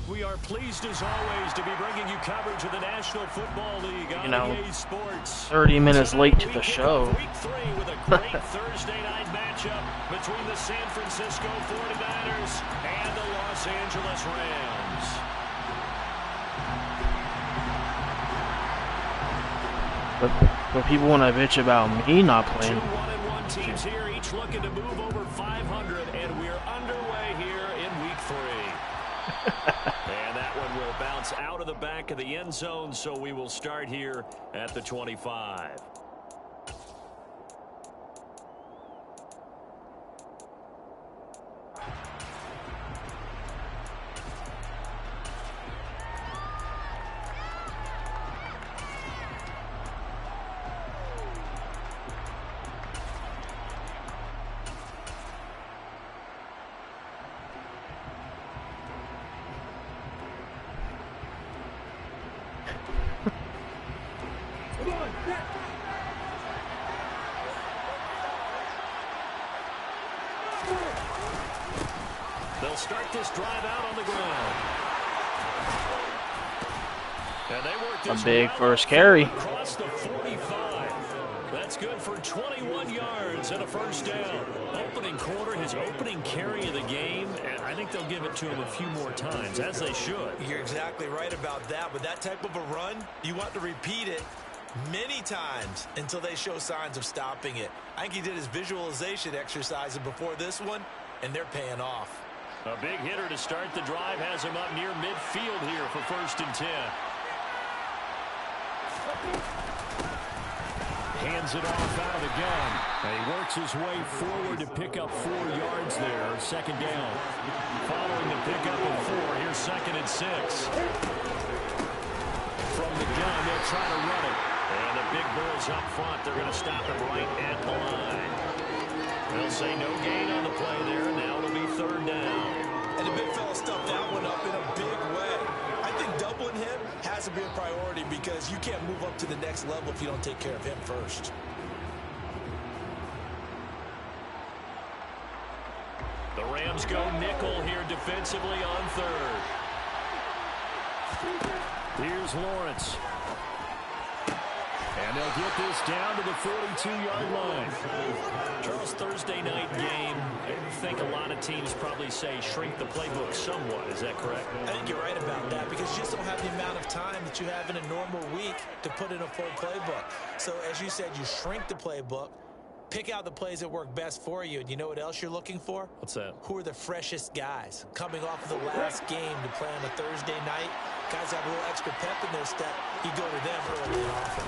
We are pleased as always to be bringing you coverage of the National Football League on EA Sports. 30 minutes late to the show. Week 3 with a great Thursday night matchup between the San Francisco 49ers and the Los Angeles Rams. But people want to bitch about me not playing. 2 1-1 teams here, each looking to move over 500, and we're underway here in Week 3. And that one will bounce out of the back of the end zone, so we will start here at the 25. They'll start this drive out on the ground. And they work this a big first carry. Across the 45. That's good for 21 yards and a first down. Opening quarter, his opening carry of the game, and I think they'll give it to him a few more times, as they should. You're exactly right about that. With that type of a run, you want to repeat it many times until they show signs of stopping it. I think he did his visualization exercises before this one, and they're paying off. A big hitter to start the drive has him up near midfield here for 1st and 10. Hands it off out of the gun. And he works his way forward to pick up 4 yards there. 2nd down. Following the pickup of 4, here's 2nd and 6. From the gun, they'll try to run it. And the big boys up front, they're going to stop him right at the line. They'll say no gain on the play there. Now it'll be 3rd down. And the big fella stuffed that one up in a big way. I think doubling him has to be a priority because you can't move up to the next level if you don't take care of him first. The Rams go nickel here defensively on 3rd. Here's Lawrence. And they'll get this down to the 42-yard line. Charles, Thursday night game, I think a lot of teams probably say shrink the playbook somewhat. Is that correct? I think you're right about that because you just don't have the amount of time that you have in a normal week to put in a full playbook. So as you said, you shrink the playbook, pick out the plays that work best for you. And you know what else you're looking for? What's that? Who are the freshest guys? Coming off of the last game to play on a Thursday night, guys have a little extra pep in their step. You go to them early and often.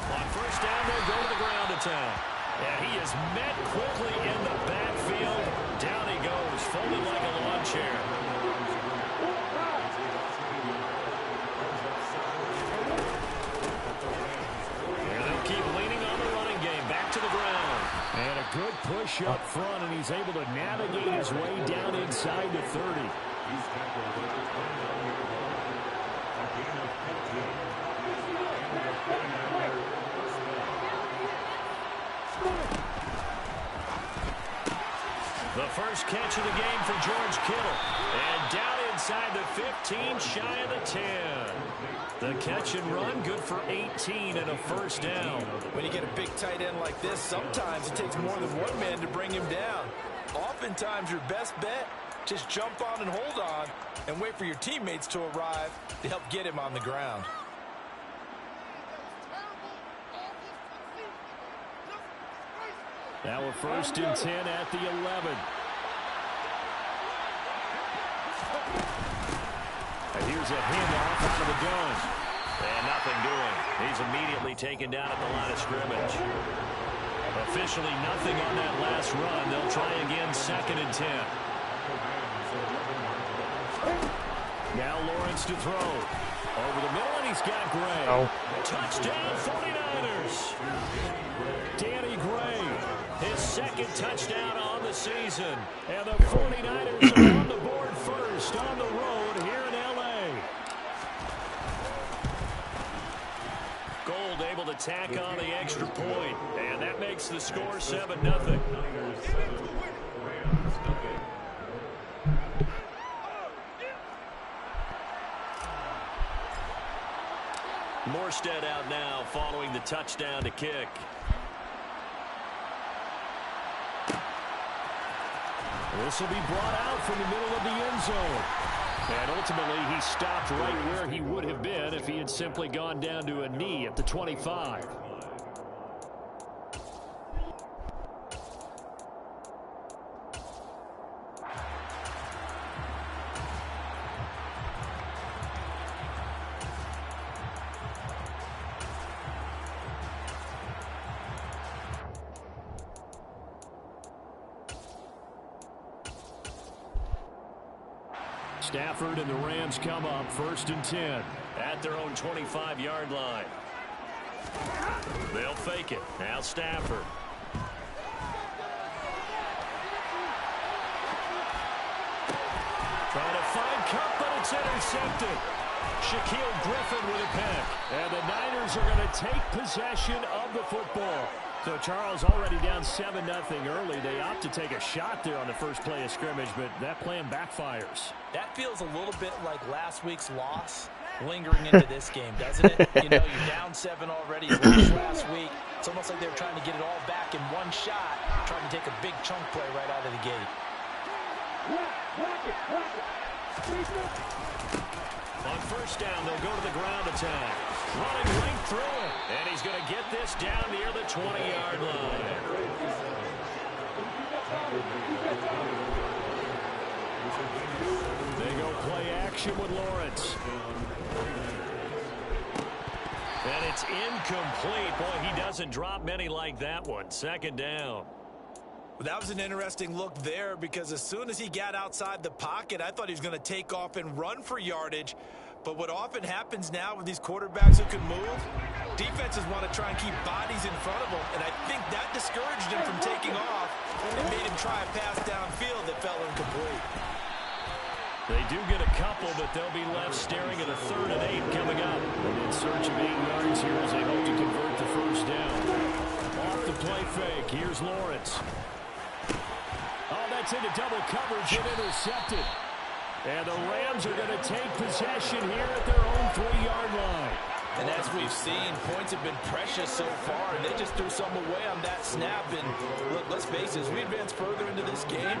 On 1st down, they'll go to the ground attack. And he is met quickly in the backfield. Down he goes, folded like a lawn chair. And they'll keep leaning on the running game. Back to the ground. And a good push up front, and he's able to navigate his way down inside the 30. The first catch of the game for George Kittle. And down inside the 15, shy of the 10. The catch and run, good for 18 and a first down. When you get a big tight end like this, sometimes it takes more than one man to bring him down. Oftentimes, your best bet, just jump on and hold on and wait for your teammates to arrive to help get him on the ground. Now a 1st and 10 at the 11. And here's a handoff out of the gun. And nothing doing. He's immediately taken down at the line of scrimmage. Officially nothing on that last run. They'll try again 2nd and 10. Now Lawrence to throw. Over the middle, and he's got Gray. Oh. Touchdown 49ers. Danny Gray. His 2nd touchdown on the season. And the 49ers are on the board first on the road here in L.A. Gold able to tack on the extra point. And that makes the score 7-0. Morstead out now following the touchdown to kick. This will be brought out from the middle of the end zone. And ultimately, he stopped right where he would have been if he had simply gone down to a knee at the 25. Stafford and the Rams come up 1st and 10 at their own 25-yard line. They'll fake it. Now Stafford. Trying to find Cup, but it's intercepted. Shaquille Griffin with a pick. And the Niners are going to take possession of the football. So Charles already down 7-0 early. They opt to take a shot there on the first play of scrimmage, but that plan backfires. That feels a little bit like last week's loss lingering into this game, doesn't it? You know, you're down 7 already. You lost last week. It's almost like they were trying to get it all back in one shot, trying to take a big chunk play right out of the gate. On first down, they'll go to the ground attack. Running right through it. And he's going to get this down near the 20-yard line. They go play action with Lawrence. And it's incomplete. Boy, he doesn't drop many like that one. 2nd down. That was an interesting look there because as soon as he got outside the pocket, I thought he was going to take off and run for yardage. But what often happens now with these quarterbacks who can move, defenses want to try and keep bodies in front of them. And I think that discouraged him from taking off and made him try a pass downfield that fell incomplete. They do get a couple, but they'll be left staring at a 3rd and 8 coming up. And in search of 8 yards here as they hope to convert the first down. Off the play fake, here's Lawrence. Oh, that's into double coverage and intercepted. And the Rams are going to take possession here at their own 3-yard line. And as we've seen, points have been precious so far, and they just threw some away on that snap. And look, let's face it, as we advance further into this game,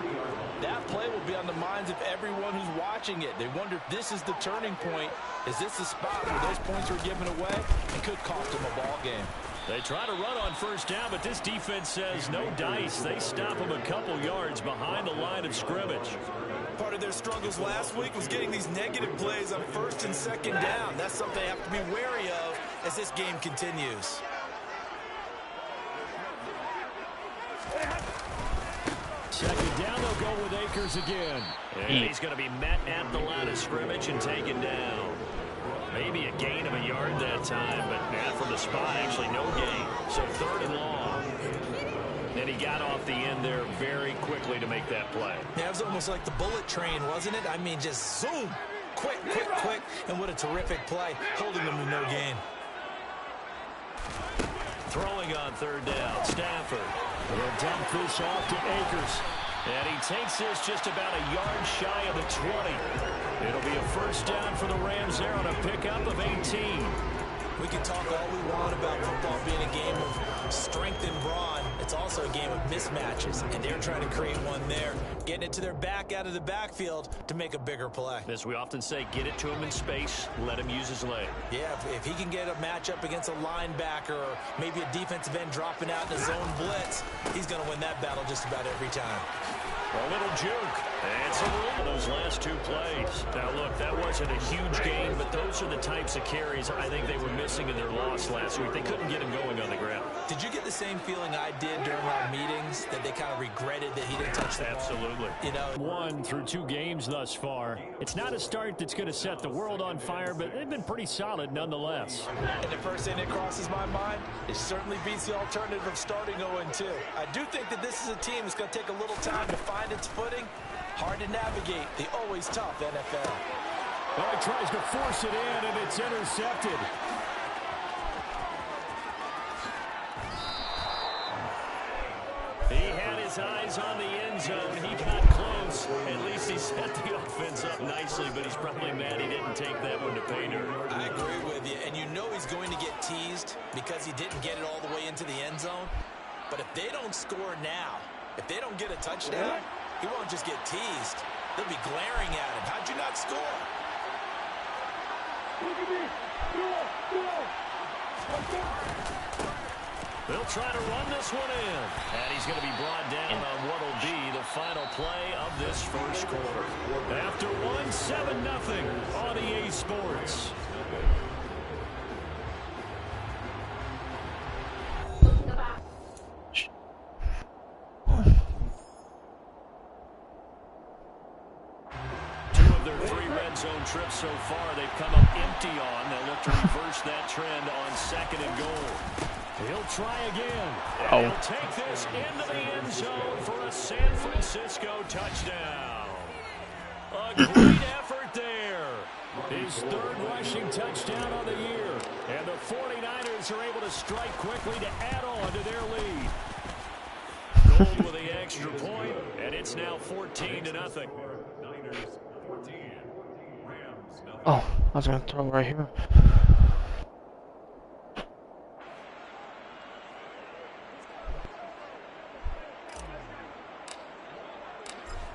that play will be on the minds of everyone who's watching it. They wonder if this is the turning point. Is this the spot where those points are given away and could cost them a ball game? They try to run on first down, but this defense says no dice. They stop them a couple yards behind the line of scrimmage. Part of their struggles last week was getting these negative plays on 1st and 2nd down. That's something they have to be wary of as this game continues. Second down, they'll go with Akers again. And he's going to be met at the line of scrimmage and taken down. Maybe a gain of a yard that time, but from the spot, actually no gain. So 3rd and long. And he got off the end there very quickly to make that play. Yeah, it was almost like the bullet train, wasn't it? I mean, just zoom. Quick, quick, quick. And what a terrific play, holding them to no gain. Throwing on 3rd down, Stafford. They'll dump this off to Akers. And he takes this just about a yard shy of the 20. It'll be a first down for the Rams there on a pickup of 18. We can talk all we want about football being a game of strength and brawn. It's also a game of mismatches, and they're trying to create one there, getting it to their back out of the backfield to make a bigger play. As we often say, get it to him in space, let him use his leg. Yeah, if he can get a matchup against a linebacker or maybe a defensive end dropping out in a zone blitz, he's going to win that battle just about every time. A little juke. And some room on those last 2 plays. Now, look, that wasn't a huge gain, but those are the types of carries I think they were missing in their loss last week. They couldn't get him going on the ground. Did you get the same feeling I did during our meetings, that they kind of regretted that he didn't touch the ball? Absolutely. You know, 1 through 2 games thus far. It's not a start that's going to set the world on fire, but they've been pretty solid nonetheless. And the first thing that crosses my mind, it certainly beats the alternative of starting 0-2. I do think that this is a team that's going to take a little time to find its footing. Hard to navigate the always tough NFL. Well, he tries to force it in, and it's intercepted. He had his eyes on the end zone. He got close. At least he set the offense up nicely, but he's probably mad he didn't take that one to pay dirt. I agree with you, and you know he's going because he didn't get it all the way into the end zone. But if they don't score now, if they don't get a touchdown, he won't just get teased. They'll be glaring at him. How'd you not score? They'll try to run this one in. And he's going to be brought down on what will be the final play of this first quarter. After 7-0 on EA Sports. Zone trips so far, they've come up empty on. They'll look to reverse that trend on 2nd and goal. He'll try again. And he'll take this into the end zone for a San Francisco touchdown. A great effort there. His 3rd rushing touchdown on the year. And the 49ers are able to strike quickly to add on to their lead. Gold with the extra point, and it's now 14-0. Niners 14. Oh, I was going to throw right here.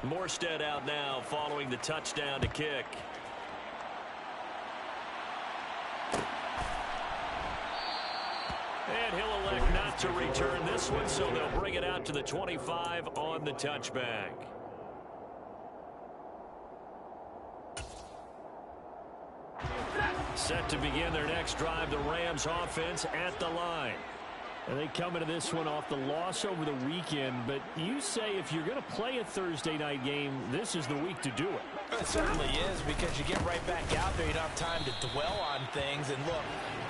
Morstead out now following the touchdown to kick. And he'll elect not to return this one, so they'll bring it out to the 25 on the touchback. Set to begin their next drive, the Rams offense at the line. And they come into this one off the loss over the weekend, but you say if you're going to play a Thursday night game, this is the week to do it. It certainly is, because you get right back out there. You don't have time to dwell on things. And look,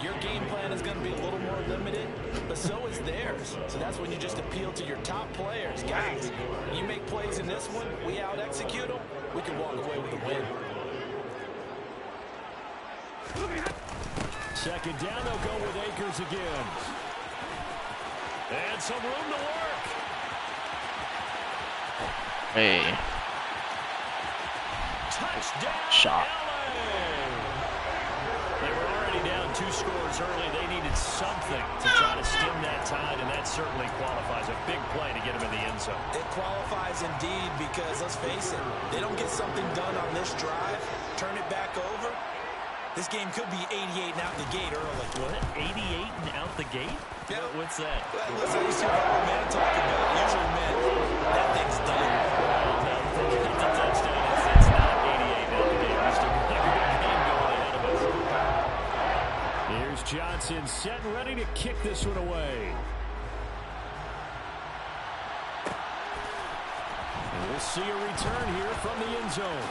your game plan is going to be a little more limited, but so is theirs. So that's when you just appeal to your top players. Guys, you make plays in this one, we out-execute them, we can walk away with a win. 2nd down, they'll go with Akers again. And some room to work. Hey. Touchdown, Shot. LA. They were already down 2 scores early. They needed something to try to stem that tide, and that certainly qualifies. A big play to get them in the end zone. It qualifies indeed, because let's face it, they don't get something done on this drive, turn it back over. This game could be 88 and out the gate early. What? 88 and out the gate? Yeah. What's that? Well, listen, you see what old man talking about. Usually meant that thing's done. Well, no, the touchdown. It's not 88 out the gate. We still got a good game going ahead of us. Here's Johnson set and ready to kick this one away. And we'll see a return here from the end zone.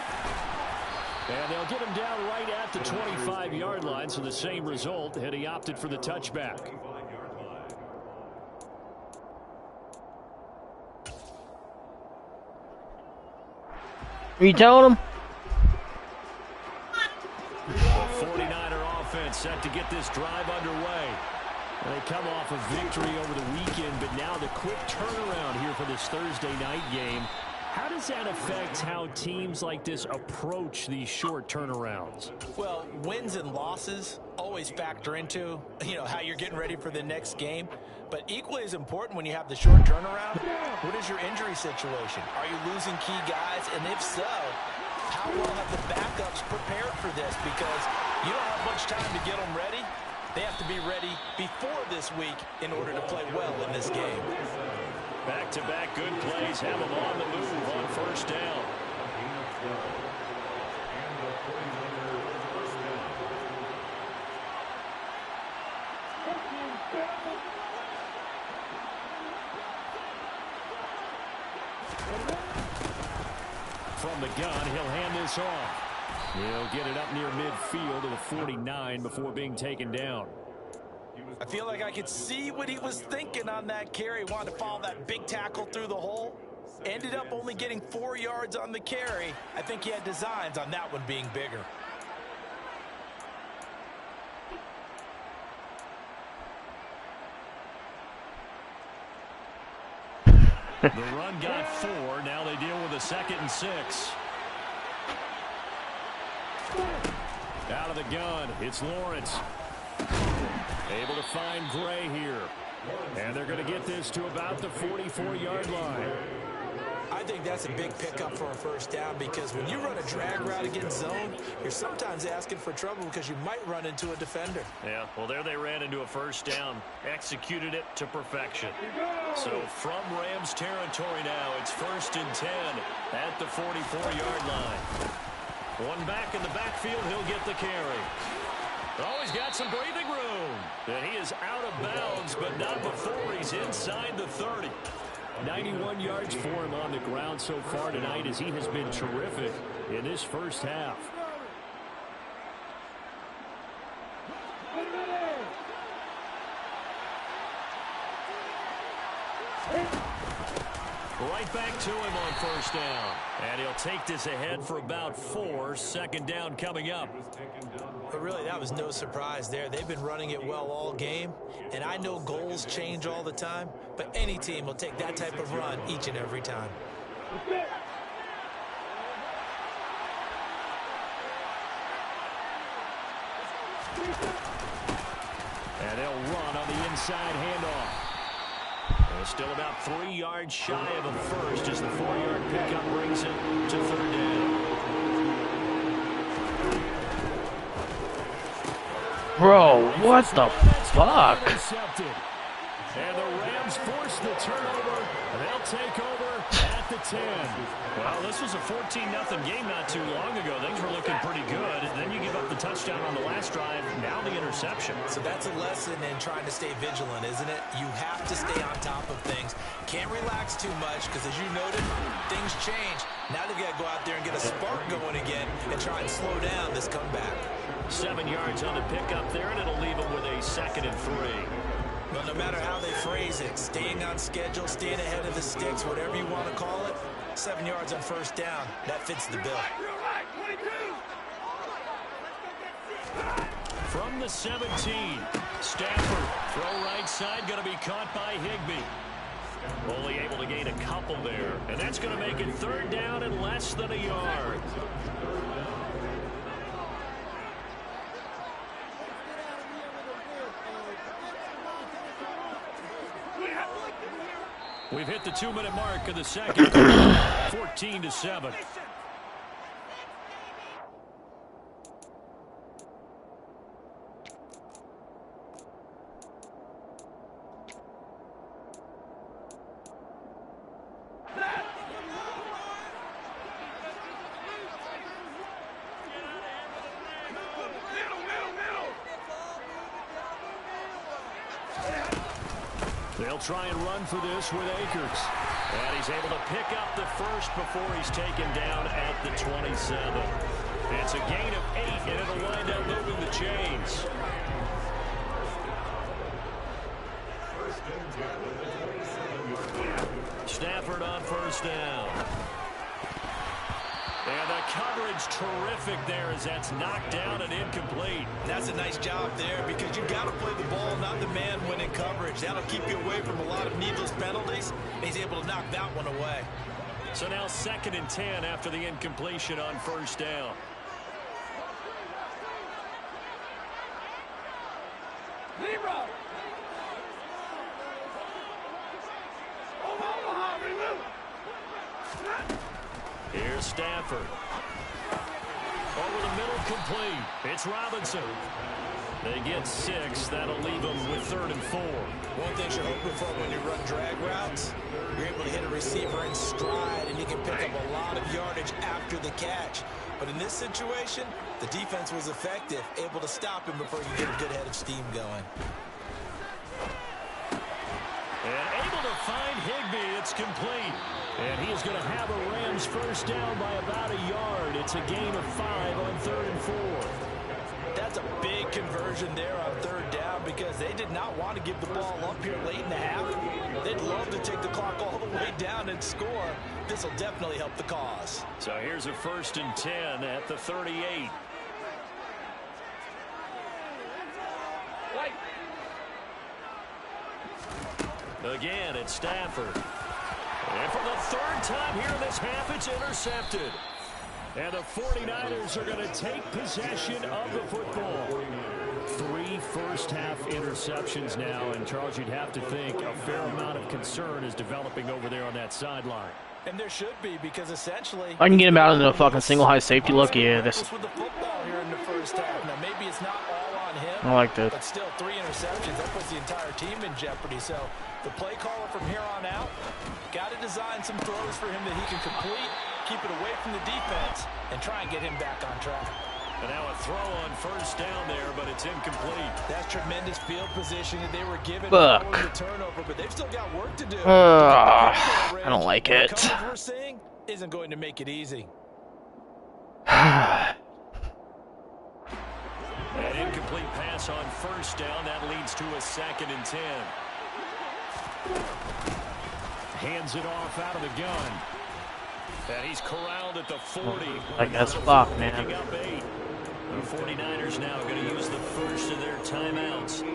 And they'll get him down right at the 25-yard line, so the same result had he opted for the touchback. Are you telling him? The 49er offense set to get this drive underway. And they come off a victory over the weekend, but now the quick turnaround here for this Thursday night game. How does that affect how teams like this approach these short turnarounds? Well, wins and losses always factor into, how you're getting ready for the next game. But equally as important when you have the short turnaround, what is your injury situation? Are you losing key guys? And if so, how well have the backups prepared for this? Because you don't have much time to get them ready. They have to be ready before this week in order to play well in this game. Back-to-back good plays have them on the move on 1st down. From the gun, he'll hand this off. He'll get it up near midfield to the 49 before being taken down. I feel like I could see what he was thinking on that carry. He wanted to follow that big tackle through the hole. Ended up only getting 4 yards on the carry. I think he had designs on that one being bigger. The run got 4. Now they deal with a 2nd and 6. Out of the gun, it's Lawrence. Able to find Gray here. And they're going to get this to about the 44-yard line. I think that's a big pickup for a first down because when you run a drag route against zone, you're sometimes asking for trouble because you might run into a defender. Yeah, well, there they ran into a first down, executed it to perfection. So from Rams territory now, it's 1st and 10 at the 44-yard line. One back in the backfield, he'll get the carry. Oh, he's got some breathing room. And he is out of bounds, but not before he's inside the 30. 91 yards for him on the ground so far tonight as he has been terrific in this first half. Right back to him on first down. And he'll take this ahead for about 4. Second down coming up. But really, that was no surprise there. They've been running it well all game. And I know goals change all the time, but any team will take that type of run each and every time. And they'll run on the inside handoff. They're still about 3 yards shy of a first as the 4-yard pickup brings it to 3rd down. Bro, what the fuck? And the Rams force the turnover. They'll take over at the 10. Well, this was a 14-0 game not too long ago. Things were looking pretty good. And then you give up the touchdown on the last drive. Now the interception. So that's a lesson in trying to stay vigilant, isn't it? You have to stay on top of things. Can't relax too much because, as you noted, things change. Now they've got to go out there and get a spark going again and try and slow down this comeback. 7 yards on the pickup there, and it'll leave them with a 2nd and 3. Well, no matter how they phrase it, staying on schedule, staying ahead of the sticks, whatever you want to call it, 7 yards on first down, that fits the bill. From the 17, Stafford, throw right side, going to be caught by Higbee. Only able to gain a couple there, and that's going to make it 3rd down and less than a yard. We've hit the 2-minute mark of the second. 14-7. They'll try and run for this with Akers. And he's able to pick up the first before he's taken down at the 27. It's a gain of 8, and it'll wind up moving the chains. Stafford on first down. And the coverage terrific there as that's knocked down and incomplete. That's a nice job there because you've got to play the ball, not the man when in coverage. That'll keep you away from a lot of needless penalties. And he's able to knock that one away. So now 2nd and 10 after the incompletion on first down. Here's Stafford. Over the middle, complete. It's Robinson. They get 6. That'll leave them with 3rd and 4. One thing you're hoping for when you run drag routes, you're able to hit a receiver in stride, and you can pick up a lot of yardage after the catch. But in this situation, the defense was effective, able to stop him before you get a good head of steam going. And able to find Higbee. It's complete. And he is going to have a Rams first down by about a yard. It's a gain of 5 on 3rd and 4. That's a big conversion there on 3rd down because they did not want to give the ball up here late in the half. They'd love to take the clock all the way down and score. This will definitely help the cause. So here's a 1st and 10 at the 38. Again, it's Stafford. And for the 3rd time here in this half, it's intercepted. And the 49ers are going to take possession of the football. 3 first-half interceptions now, and Charles, you'd have to think a fair amount of concern is developing over there on that sideline. And there should be, because essentially I can get him out in the fucking single high safety look. Yeah, this. with the football here in the first half. Now maybe it's not all on him. I like that. But still, 3 interceptions, that puts the entire team in jeopardy. So the play caller from here on out got to design some throws for him that he can complete, keep it away from the defense, and try and get him back on track. And now a throw on first down there, but it's incomplete. That's tremendous field position that they were given Fuck. following the turnover, but they've still got work to do. I don't like The it. coverage we're seeing isn't going to make it easy. An incomplete pass on first down. That leads to a 2nd and 10. Hands it off out of the gun. And he's corralled at the 40. Like as fuck, man. Picking up 8. The 49ers now going to use the first of their timeouts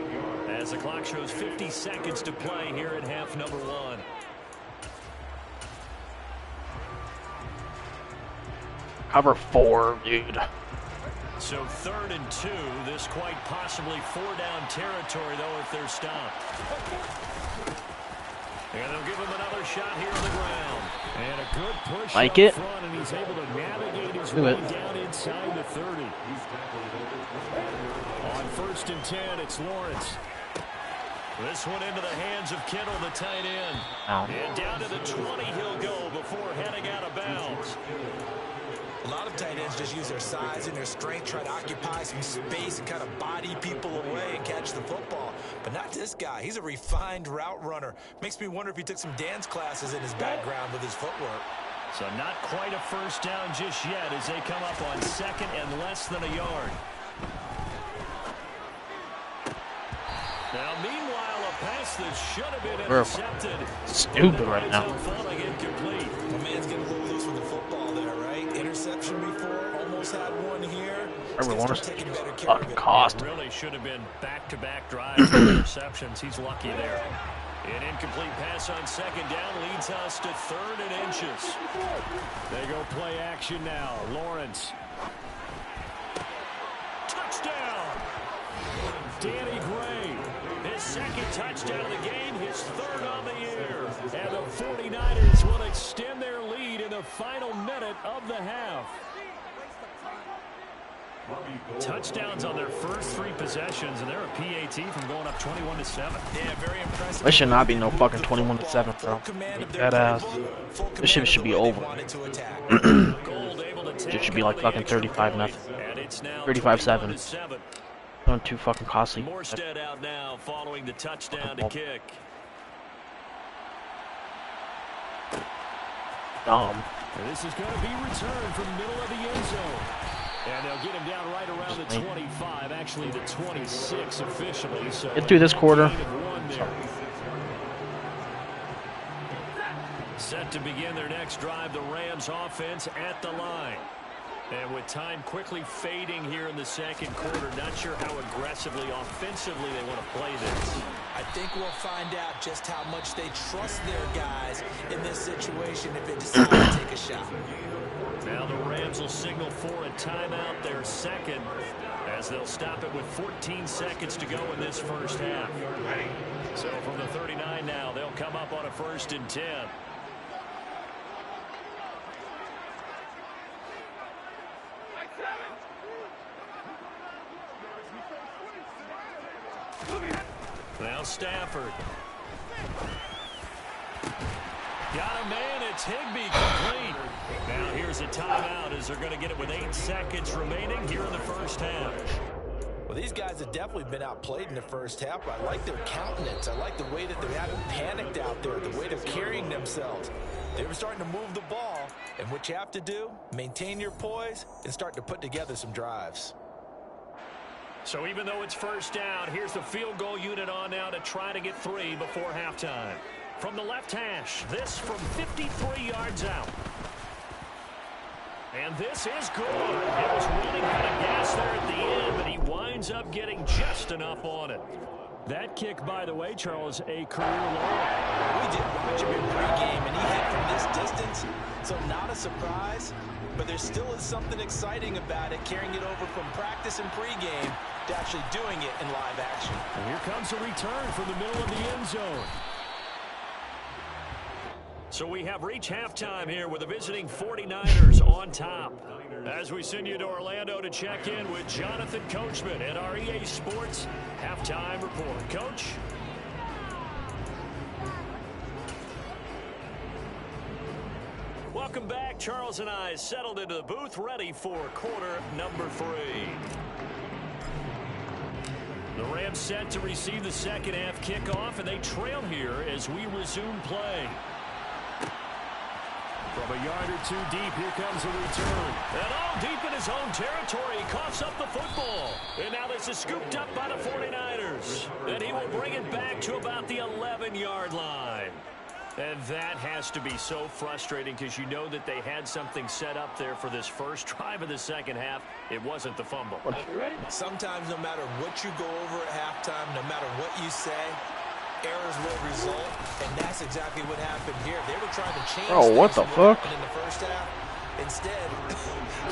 as the clock shows 50 seconds to play here in half number 1. Cover 4, dude. So 3rd and 2. This quite possibly 4-down territory, though, if they're stopped. And they'll give him another shot here on the ground. And a good push like up it. front, and he's able to navigate his Do way it. down inside the 30. On 1st and 10, it's Lawrence. This one into the hands of Kittle, the tight end. Ow. And down to the 20 he'll go before heading out of bounds. A lot of tight ends just use their size and their strength, try to occupy some space and kind of body people away and catch the football. But not this guy. He's a refined route runner. Makes me wonder if he took some dance classes in his background with his footwork. So not quite a first down just yet as they come up on 2nd and less than a yard. Now, meanwhile, a pass that should have been intercepted. Stupid right now. Falling incomplete. My man's getting a little loose with the football there, right? Interception before, almost had one here. Everyone's Taking better care of fucking it. cost. Really should have been back-to-back drives of interceptions. He's lucky there. An incomplete pass on 2nd down leads us to 3rd and inches. They go play action now. Lawrence. Touchdown! Danny Gray. His 2nd touchdown of the game, his 3rd on the year. And the 49ers will extend their lead in the final minute of the half. Touchdowns on their first 3 possessions, and they're a PAT from going up 21-7. Yeah, very impressive. There should not be no fucking 21-7, bro. That ass. This shit should be over. It should be like fucking 35-0. 35-7. Not too fucking costly. Morstead out now following the touchdown to kick. Dumb. And this is going to be returned from the middle of the end zone. And they'll get him down right around the 25, actually the 26 officially. So Get through this quarter. Set to begin their next drive, the Rams offense at the line. And with time quickly fading here in the 2nd quarter, not sure how aggressively, offensively they want to play this. I think we'll find out just how much they trust their guys in this situation if they decide to take a shot. Now the Rams will signal for a timeout, their 2nd, as they'll stop it with 14 seconds to go in this first half. So from the 39 now, they'll come up on a 1st and 10. Now Stafford. Got a man, it's Higbee complete. Now here's a timeout as they're going to get it with 8 seconds remaining here in the first half. Well, these guys have definitely been outplayed in the first half, but I like their countenance. I like the way that they haven't panicked out there, the way they're carrying themselves. They were starting to move the ball, and what you have to do, maintain your poise and start to put together some drives. So even though it's first down, here's the field goal unit on now to try to get 3 before halftime. From the left hash, this from 53 yards out. And this is good. It was running out of gas there at the end, but he winds up getting just enough on it. That kick, by the way, Charles, a career low. We did watch him in pregame, and he hit from this distance, so not a surprise. But there still is something exciting about it, carrying it over from practice and pregame to actually doing it in live action. And here comes a return from the middle of the end zone. So we have reached halftime here with the visiting 49ers on top. As we send you to Orlando to check in with Jonathan Coachman at our EA Sports Halftime Report. Coach? Welcome back. Charles and I settled into the booth, ready for quarter number 3. The Rams set to receive the second half kickoff, and they trail here as we resume play. From a yard or two deep, here comes a return. And all deep in his own territory, he coughs up the football. And now this is scooped up by the 49ers. And he will bring it back to about the 11-yard line. And that has to be so frustrating because you know that they had something set up there for this first drive of the second half. It wasn't the fumble. Sometimes no matter what you go over at halftime, no matter what you say, errors will result, and that's exactly what happened here. They were trying to change things what the fuck? in the first half. Instead,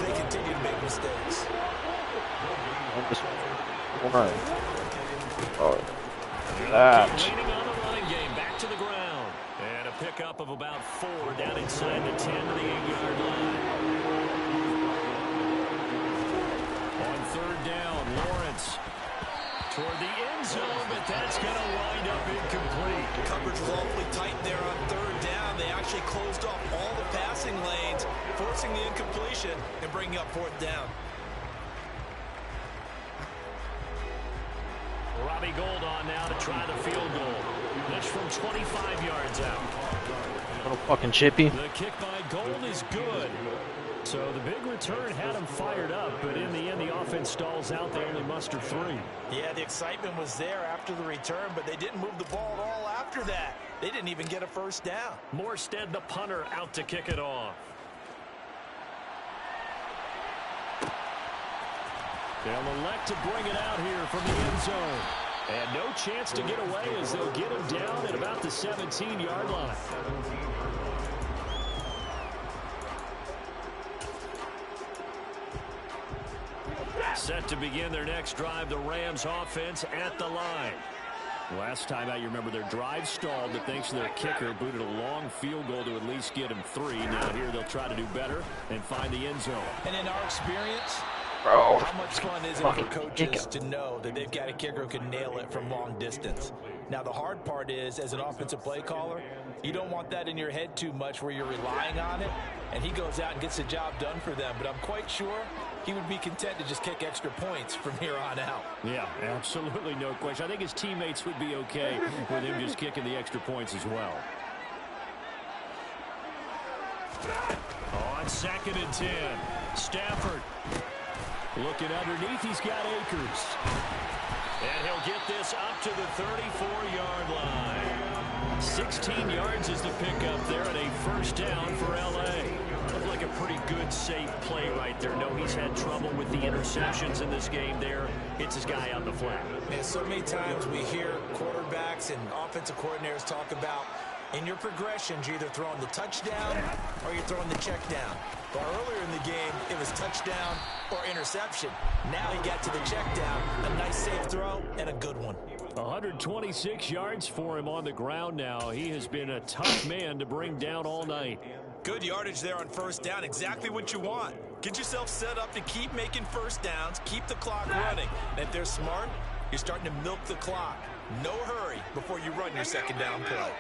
they continue to make mistakes. Oh, that. Leaning on the running game, back to the ground. And a pickup of about 4 down inside the 10 to the 8-yard line. On third down, Lawrence toward the end zone, but that's going to wind up incomplete. Coverage was awfully tight there on third down. They actually closed off all the passing lanes, forcing the incompletion and bringing up fourth down. Robbie Gould on now to try the field goal. This from 25 yards out. Little fucking chippy. The kick by Gould is good. So the big return had him fired up, but in the end, the offense stalls out. They only muster 3. Yeah, the excitement was there after the return, but they didn't move the ball at all after that. They didn't even get a first down. Morstead, the punter, out to kick it off. They'll elect to bring it out here from the end zone. And no chance to get away as they'll get him down at about the 17-yard line. Set to begin their next drive, the Rams offense at the line. Last time out, you remember their drive stalled, but thanks to their kicker, booted a long field goal to at least get him 3. Now here they'll try to do better and find the end zone. And in our experience, Bro, how much fun is it for coaches to know that they've got a kicker who can nail it from long distance? Now, the hard part is, as an offensive play caller, you don't want that in your head too much where you're relying on it, and he goes out and gets the job done for them. But I'm quite sure he would be content to just kick extra points from here on out. Yeah, absolutely no question. I think his teammates would be okay with him just kicking the extra points as well. On 2nd and 10, Stafford looking underneath. He's got Akers. And he'll get this up to the 34-yard line. 16 yards is the pickup there and a first down for L.A. Looked like a pretty good, safe play right there. No, he's had trouble with the interceptions in this game there. Hits his guy on the flat. Man, so many times we hear quarterbacks and offensive coordinators talk about in your progressions, you're either throwing the touchdown or you're throwing the check down. Well, earlier in the game, it was touchdown or interception. Now he got to the check down, a nice safe throw, and a good one. 126 yards for him on the ground now. He has been a tough man to bring down all night. Good yardage there on first down, exactly what you want. Get yourself set up to keep making first downs, keep the clock running. And if they're smart, you're starting to milk the clock. No hurry before you run your second down play.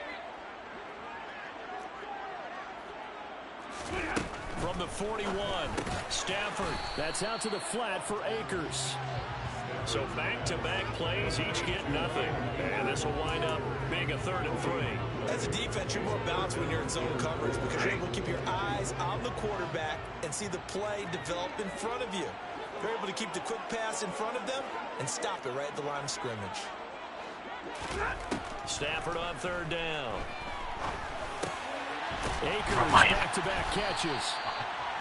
From the 41, Stafford. That's out to the flat for Akers. So back-to-back plays, each get nothing. And this will wind up being a 3rd and 3. As a defense, you're more balanced when you're in zone coverage because you're able to keep your eyes on the quarterback and see the play develop in front of you. You're able to keep the quick pass in front of them and stop it right at the line of scrimmage. Stafford on 3rd down. Akers back-to-back catches.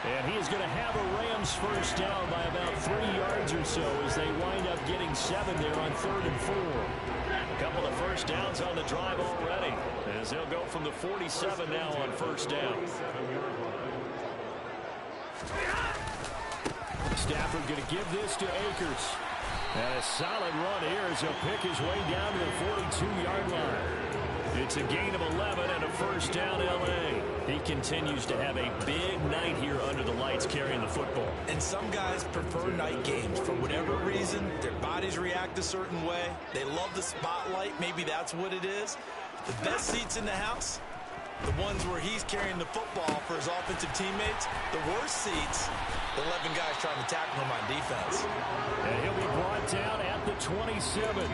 And he is going to have a Rams first down by about 3 yards or so as they wind up getting 7 there on 3rd and 4. A couple of first downs on the drive already as they'll go from the 47 now on first down. Stafford going to give this to Akers. And a solid run here as he'll pick his way down to the 42-yard line. It's a gain of 11 and a first down L.A. He continues to have a big night here under the lights carrying the football. And some guys prefer night games. For whatever reason, their bodies react a certain way. They love the spotlight. Maybe that's what it is. The best seats in the house, the ones where he's carrying the football for his offensive teammates. The worst seats, the 11 guys trying to tackle him on defense. And he'll be brought down at the 27.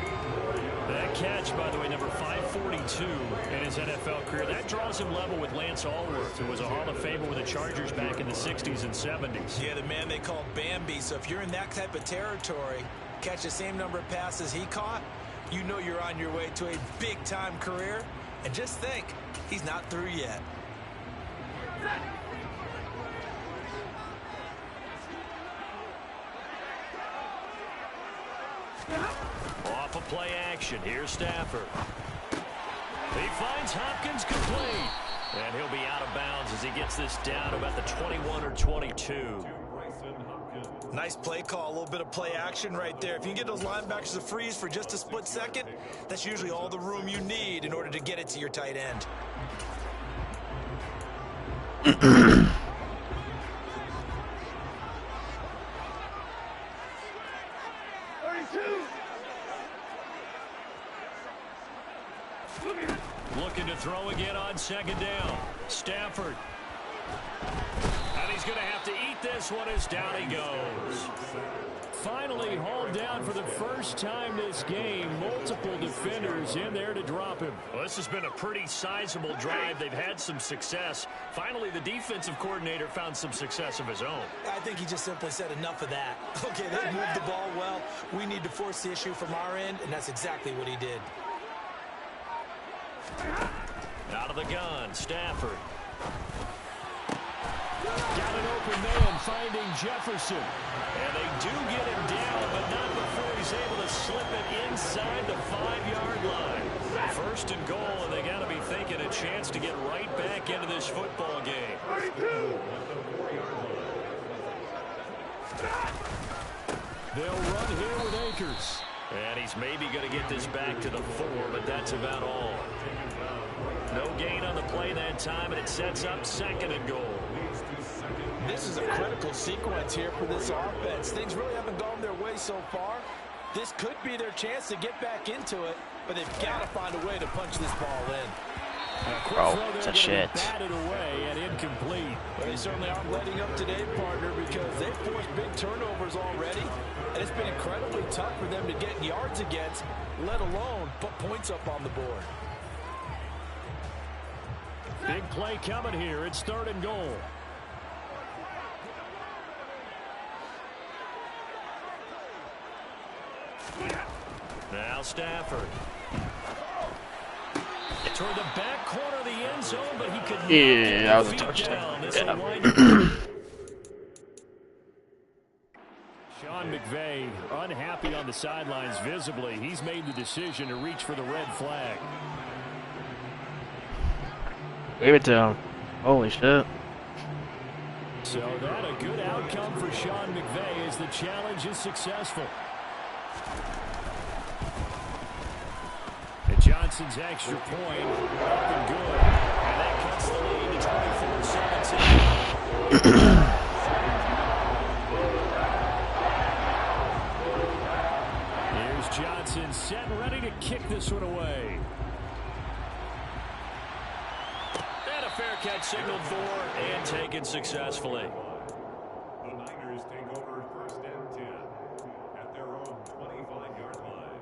That catch, by the way, number 542 in his NFL career. That draws him level with Lance Allworth, who was a Hall of Famer with the Chargers back in the 60s and 70s. Yeah, the man they call Bambi. So if you're in that type of territory, catch the same number of passes he caught, you know you're on your way to a big-time career. And just think, he's not through yet. Off of play action, here's Stafford. He finds Hopkins complete. And he'll be out of bounds as he gets this down about the 21 or 22. Nice play call, a little bit of play action right there. If you can get those linebackers to freeze for just a split second, that's usually all the room you need in order to get it to your tight end. Looking to throw again on second down. Stafford. And he's going to have to eat this one as down he goes. Finally hauled down for the first time this game. Multiple defenders in there to drop him. Well, this has been a pretty sizable drive. They've had some success. Finally, the defensive coordinator found some success of his own. I think he just simply said enough of that. Okay, they moved the ball well. We need to force the issue from our end, and that's exactly what he did. Out of the gun, Stafford. Got an open man finding Jefferson. And they do get him down, but not before he's able to slip it inside the 5-yard line. First and goal, and they got to be thinking a chance to get right back into this football game. They'll run here with Akers. And he's maybe going to get this back to the 4, but that's about all. No gain on the play that time, and it sets up second and goal. This is a critical sequence here for this offense. Things really haven't gone their way so far. This could be their chance to get back into it, but they've got to find a way to punch this ball in. Bro, it's a shit. Batted away and incomplete. Well, they certainly aren't letting up today, partner, because they've forced big turnovers already, and it's been incredibly tough for them to get yards against, let alone put points up on the board. Big play coming here. It's third and goal. Now Stafford. Toward the back corner of the end zone, but he could yeah, that was a touchdown. Sean McVay unhappy on the sidelines visibly. He's made the decision to reach for the red flag. Gave it to him. Holy shit. So that a good outcome for Sean McVay as the challenge is successful. And Johnson's extra point up and good. And that cuts the lead to 24-17. Here's Johnson set and ready to kick this one away. Fair catch signaled for and taken successfully. The Niners take over first and 10 at their own 25-yard line.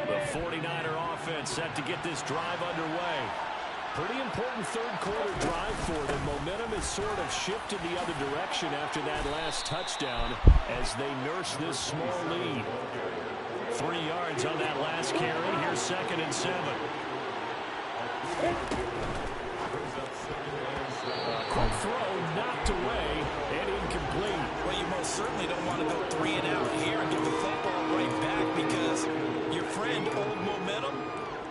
The 49er offense set to get this drive underway. Pretty important third-quarter drive for them. Momentum has sort of shifted the other direction after that last touchdown as they nurse this small lead. 3 yards on that last carry. Here's second and 7. Quick throw knocked away and incomplete. Well, you most certainly don't want to go 3 and out here and get the football right back because your friend, old momentum,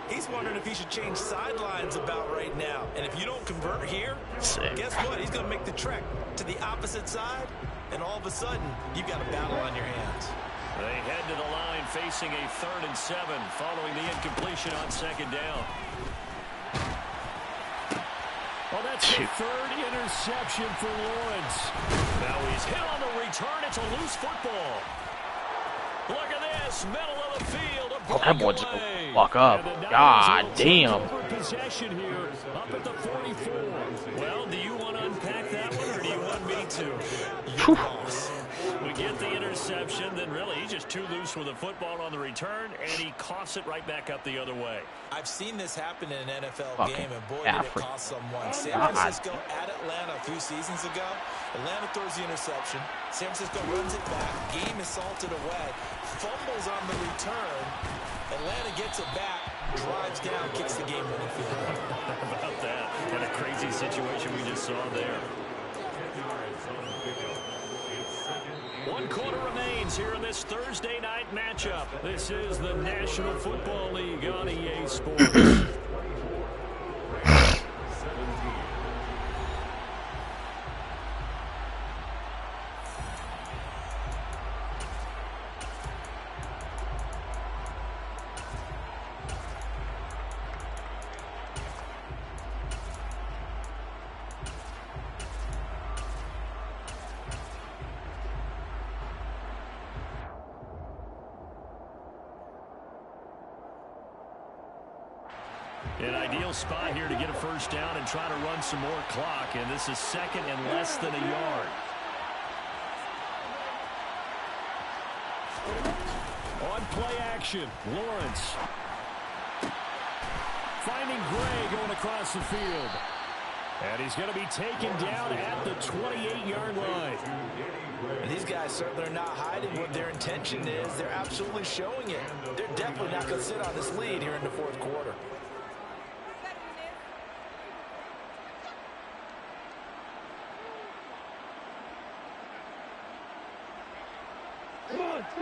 He's wondering if he should change sidelines about right now. And if you don't convert here, guess what? He's going to make the trek to the opposite side, and all of a sudden, you've got a battle on your hands. They head to the line facing a 3rd and 7 following the incompletion on 2nd down. Well, that's the 3rd interception for Lawrence. Now he's hit on the return. It's a loose football. Look at this, middle of the field. Oh, that boy's gonna walk up. God damn. Possession here up at the 44. Well, do you want to unpack that one, or do you want me to? We get the interception, then really he's just too loose with the football on the return, and he coughs it right back up the other way. I've seen this happen in an NFL game, and boy, did it cost someone. San Francisco at Atlanta a few seasons ago. Atlanta throws the interception. San Francisco runs it back. Game is salted away. Fumbles on the return. Atlanta gets it back, drives down, kicks the game-winning field goal. How about that? What a crazy situation we just saw there. 1 quarter remains here in this Thursday night matchup. This is the National Football League on EA Sports. An ideal spot here to get a first down and try to run some more clock, and this is 2nd and less than a yard. On play action, Lawrence. Finding Gray going across the field. And he's going to be taken down at the 28-yard line. And these guys certainly are not hiding what their intention is. They're absolutely showing it. They're definitely not going to sit on this lead here in the 4th quarter.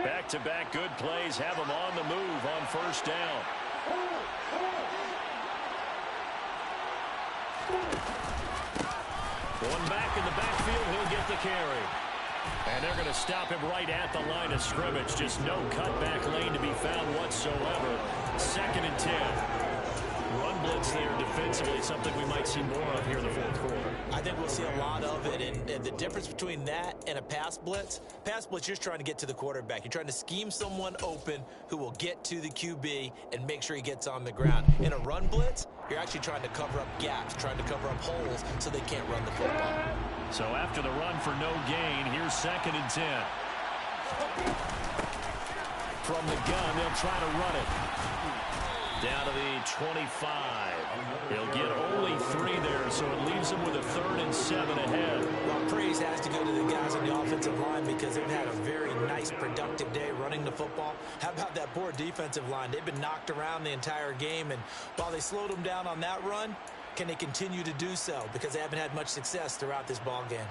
Back-to-back good plays have him on the move on first down. One back in the backfield, he'll get the carry. And they're going to stop him right at the line of scrimmage. Just no cutback lane to be found whatsoever. 2nd and 10. Run blitz there defensively, something we might see more of here in the 4th quarter. I think we'll see a lot of it, and the difference between that and a pass blitz, you're just trying to get to the quarterback. You're trying to scheme someone open who will get to the QB and make sure he gets on the ground. In a run blitz, you're actually trying to cover up gaps, trying to cover up holes so they can't run the football. So after the run for no gain, here's 2nd and 10. From the gun, they'll try to run it. Down to the 25. He'll get only 3 there, so it leaves him with a 3rd and 7 ahead. Well, praise has to go to the guys on the offensive line because they've had a very nice, productive day running the football. How about that poor defensive line? They've been knocked around the entire game, and while they slowed them down on that run, can they continue to do so? Because they haven't had much success throughout this ball game.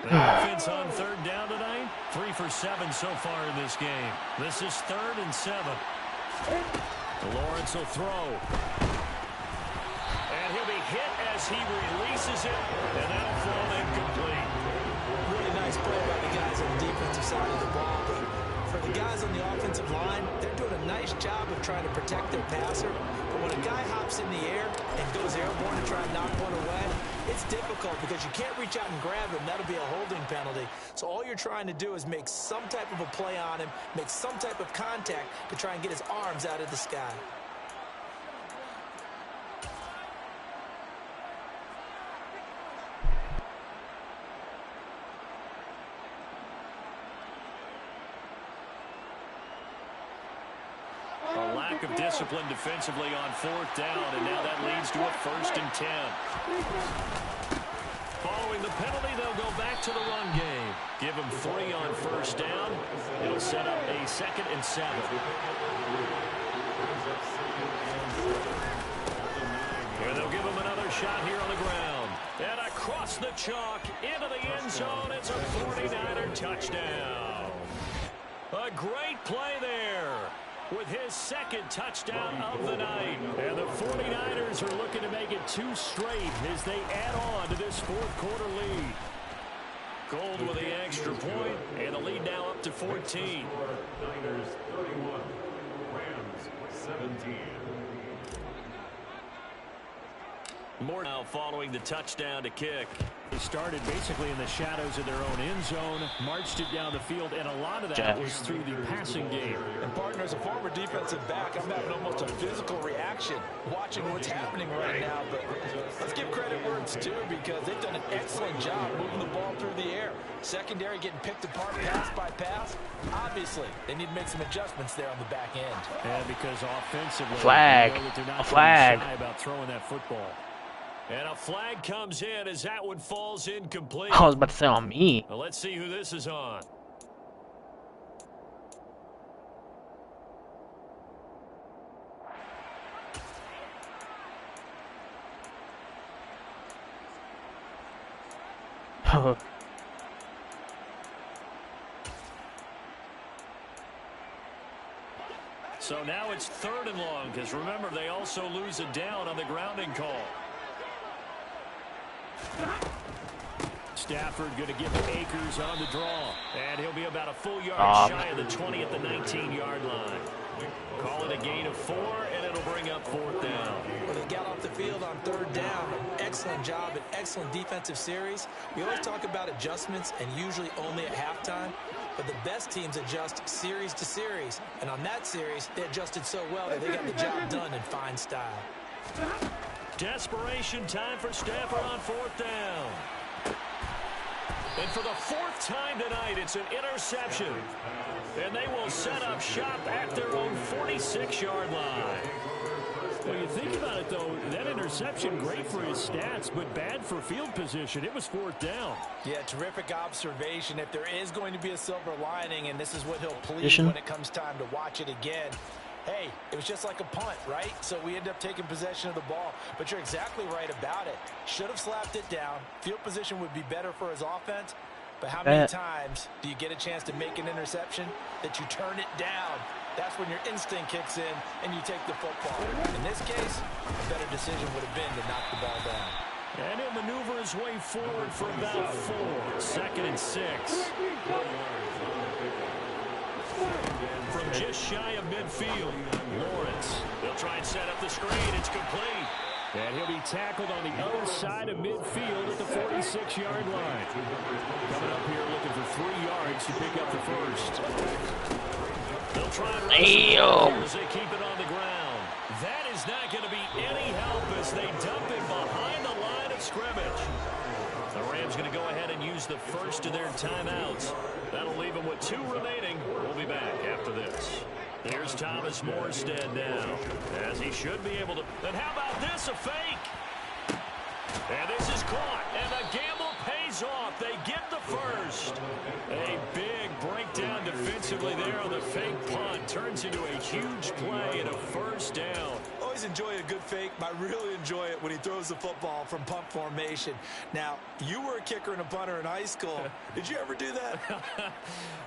The offense on 3rd down tonight, 3 for 7 so far in this game. This is 3rd and 7. Lawrence will throw. And he'll be hit as he releases it, and that'll fall incomplete. Really nice play by the guys on the defensive side of the ball, but for the guys on the offensive line, they're doing a nice job of trying to protect their passer. But when a guy hops in the air and goes airborne to try and knock one away, it's difficult because you can't reach out and grab him. That'll be a holding penalty. So all you're trying to do is make some type of a play on him, make some type of contact to try and get his arms out of the sky. A lack of discipline defensively on 4th down, and now that leads to a 1st and 10. Following the penalty, they'll go back to the run game. Give them 3 on 1st down. It'll set up a 2nd and 7. And they'll give him another shot here on the ground. And across the chalk into the end zone. It's a 49er touchdown. A great play there with his second touchdown of the night. And the 49ers are looking to make it 2 straight as they add on to this fourth quarter lead. Gold with the extra point, and the lead now up to 14. Niners 31, Rams 17. More now following the touchdown to kick. They started basically in the shadows of their own end zone, marched it down the field, and a lot of that was through the passing game. And partner, as a former defensive back, I'm having almost a physical reaction watching what's happening right now. But let's give credit where it's due, because they've done an excellent job moving the ball through the air. Secondary getting picked apart pass by pass. Obviously, they need to make some adjustments there on the back end. And because offensively, flag. they know that they're not A flag. shy about throwing that football. And a flag comes in as that one falls incomplete. I was about to say on me. Well, let's see who this is on. So now it's 3rd and long, because remember, they also lose a down on the grounding call. Stafford going to give Akers on the draw. And he'll be about a full yard shy of the 20 at the 19-yard line. Call it a gain of 4, and it'll bring up 4th down. Well, they got off the field on 3rd down. Excellent job, an excellent defensive series. We always talk about adjustments, and usually only at halftime. But the best teams adjust series to series. And on that series, they adjusted so well that they got the job done in fine style. Desperation time for Stafford on 4th down. And for the 4th time tonight, it's an interception. And they will set up shop at their own 46-yard line. When you think about it, though, that interception, great for his stats, but bad for field position. It was 4th down. Yeah, terrific observation. If there is going to be a silver lining, and this is what he'll plead when it comes time to watch it again, hey, it was just like a punt, right? So we end up taking possession of the ball. But you're exactly right about it. Should have slapped it down. Field position would be better for his offense. But how many times do you get a chance to make an interception that you turn it down? That's when your instinct kicks in and you take the football. In this case, a better decision would have been to knock the ball down. And he'll maneuver his way forward for about 4. 2nd and 6. From just shy of midfield, Lawrence. They'll try and set up the screen. It's complete. And he'll be tackled on the other side of midfield at the 46-yard line. Coming up here looking for 3 yards to pick up the first. They'll try and wrestle as they keep it on the ground. That is not going to be any help as they dump it behind the line of scrimmage. The Rams going to go ahead and use the first of their timeouts. That'll leave them with 2 remaining. We'll be back after this. Here's Thomas Morstead now, as he should be able to. And how about this, a fake? And this is caught, and the gamble pays off. They get the first. A big breakdown defensively there on the fake punt. Turns into a huge play and a first down. Always enjoy a good fake, but I really enjoy it when he throws the football from punt formation. Now, you were a kicker and a punter in high school. Did you ever do that?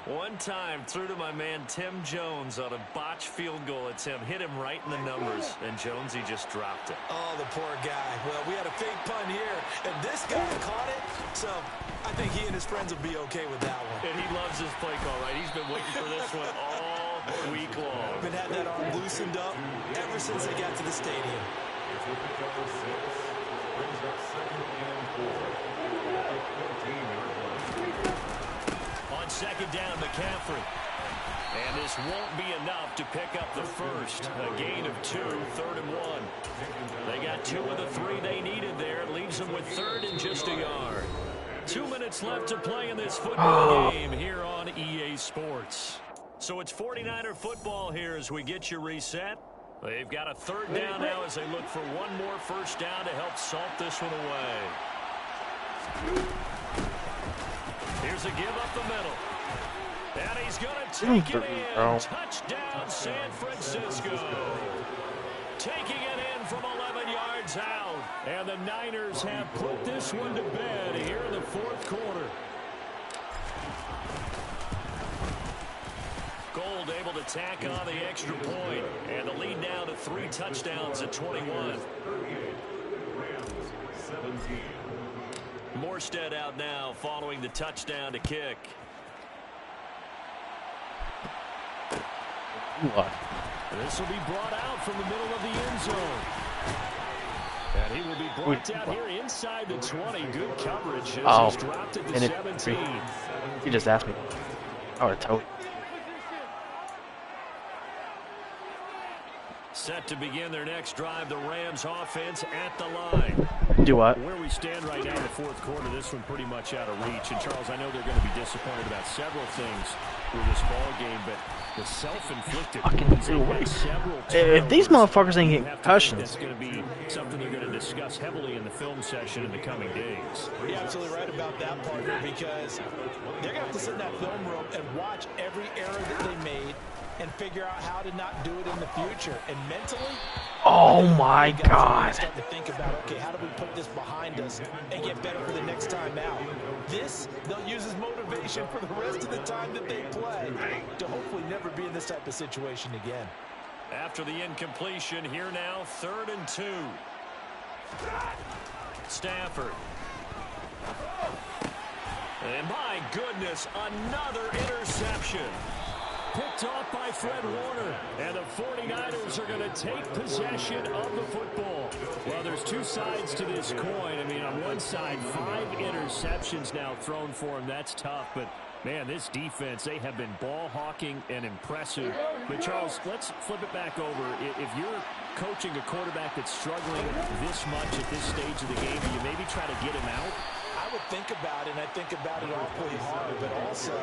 One time, threw to my man Tim Jones on a botched field goal attempt. Hit him right in the numbers, and Jonesy just dropped it. Oh, the poor guy. Well, we had a fake punt here, and this guy caught it, so I think he and his friends will be okay with that one. And he loves his play call, right? He's been waiting for this one all week long. Been had that arm loosened up ever since they got to the stadium. On 2nd down, McCaffrey. And this won't be enough to pick up the first. A gain of 2, 3rd and 1. They got 2 of the 3 they needed there. It leaves them with 3rd and just a yard. 2 minutes left to play in this football game here on EA Sports. So it's 49er football here as we get you reset. They've got a 3rd down now as they look for 1 more first down to help salt this one away. Here's a give up the middle. And he's going to take it in. Touchdown, San Francisco. Taking it in from 11 yards out. And the Niners have put this one to bed here in the 4th quarter. Gold able to tack on the extra point. And the lead now to 3 touchdowns at 21. 17. Morstead out now following the touchdown to kick. What? This will be brought out from the middle of the end zone. And he will be brought down here inside the 20. Good coverage as he's dropped at the 17. You just asked me. I would have told you. Set to begin their next drive, the Rams offense at the line. Do what? Where we stand right now in the fourth quarter, this one pretty much out of reach. And Charles, I know they're going to be disappointed about several things through this ball game, but the self-inflicted if these motherfuckers ain't getting concussions, that's going to be something they're going to discuss heavily in the film session in the coming days. You're absolutely right about that, partner, because they're going to have to sit in that film room and watch every error that they made and figure out how to not do it in the future. And mentally, oh my God. Start to think about, okay, how do we put this behind us and get better for the next time out? This, they'll use as motivation for the rest of the time that they play to hopefully never be in this type of situation again. After the incompletion, here now, 3rd and 2. Stafford. And my goodness, another interception. Picked off by Fred Warner. And the 49ers are going to take possession of the football. Well, there's two sides to this coin. I mean, on one side, 5 interceptions now thrown for him. That's tough. But, man, this defense, they have been ball hawking and impressive. But, Charles, let's flip it back over. If you're coaching a quarterback that's struggling this much at this stage of the game, do you maybe try to get him out? I would think about it, and I think about it awfully hard, but also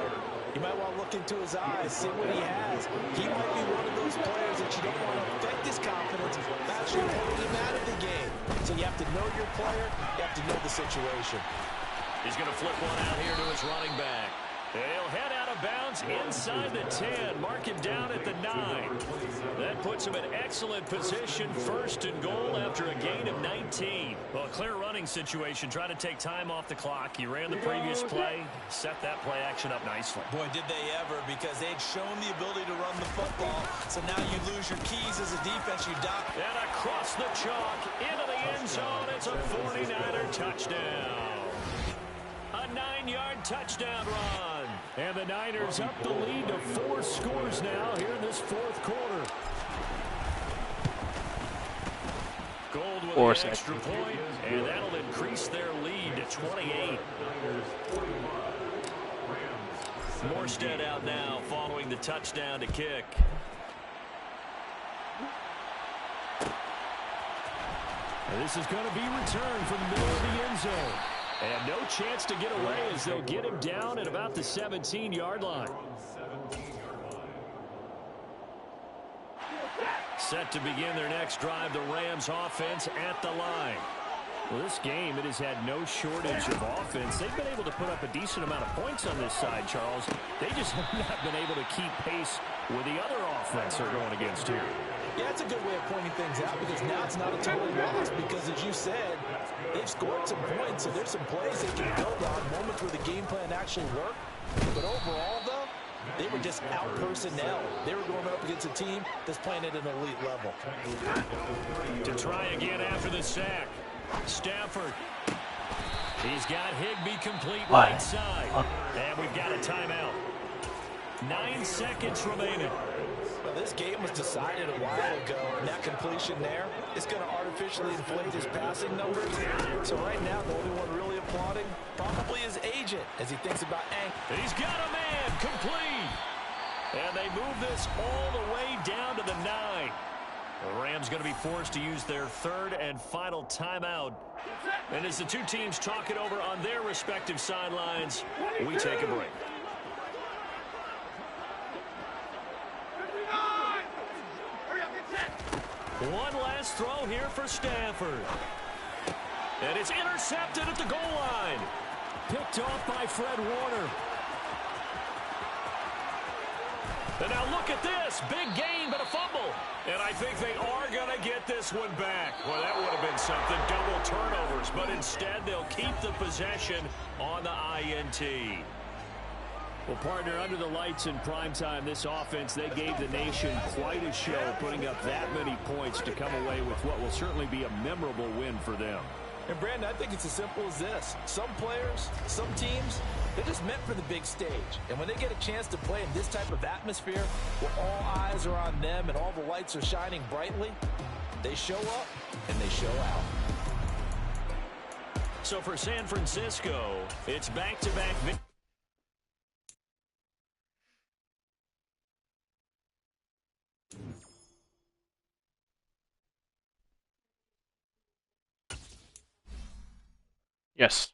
you might want to look into his eyes, see what he has. He might be one of those players that you don't want to affect his confidence, actually pulling him out of the game. So you have to know your player, you have to know the situation. He's going to flip one out here to his running back. He'll head out of bounds inside the 10. Mark him down at the 9. That puts him in excellent position. 1st and goal after a gain of 19. Well, a clear running situation. Trying to take time off the clock. He ran the previous play. Set that play action up nicely. Boy, did they ever, because they'd shown the ability to run the football. So now you lose your keys as a defense. You dock. And across the chalk into the end zone. It's a 49er touchdown. A 9-yard touchdown run. And the Niners up the lead to 4 scores now here in this 4th quarter. Gold with an extra point, and that'll increase their lead to 28. Morstead out now following the touchdown to kick. And this is going to be returned from the middle of the end zone. And no chance to get away as they'll get him down at about the 17-yard line. Set to begin their next drive, the Rams offense at the line. Well, this game, it has had no shortage of offense. They've been able to put up a decent amount of points on this side, Charles. They just have not been able to keep pace with the other offense they're going against here. Yeah, it's a good way of pointing things out, because now it's not a total loss, because as you said, they've scored some points, so there's some plays they can build on, moments where the game plan actually worked. But overall, though, they were just out personnel. They were going up against a team that's playing at an elite level. To try again after the sack. Stafford. He's got Higbee complete right side. And we've got a timeout. 9 seconds remaining. Well, this game was decided a while ago, and that completion there is going to artificially inflate his passing numbers. So right now, the only one really applauding probably his agent as he thinks about He's got a man complete. And they move this all the way down to the 9. The Rams going to be forced to use their 3rd and final timeout. And as the two teams talk it over on their respective sidelines, we take a break. One last throw here for Stafford. And it's intercepted at the goal line. Picked off by Fred Warner. And now look at this. Big gain, but a fumble. And I think they are going to get this one back. Well, that would have been something. Double turnovers. But instead, they'll keep the possession on the INT. Well, partner, under the lights in primetime, this offense, they gave the nation quite a show, putting up that many points to come away with what will certainly be a memorable win for them. And, Brandon, I think it's as simple as this. Some players, some teams, they're just meant for the big stage. And when they get a chance to play in this type of atmosphere, where all eyes are on them and all the lights are shining brightly, they show up and they show out. So for San Francisco, it's back-to-back victories. Yes.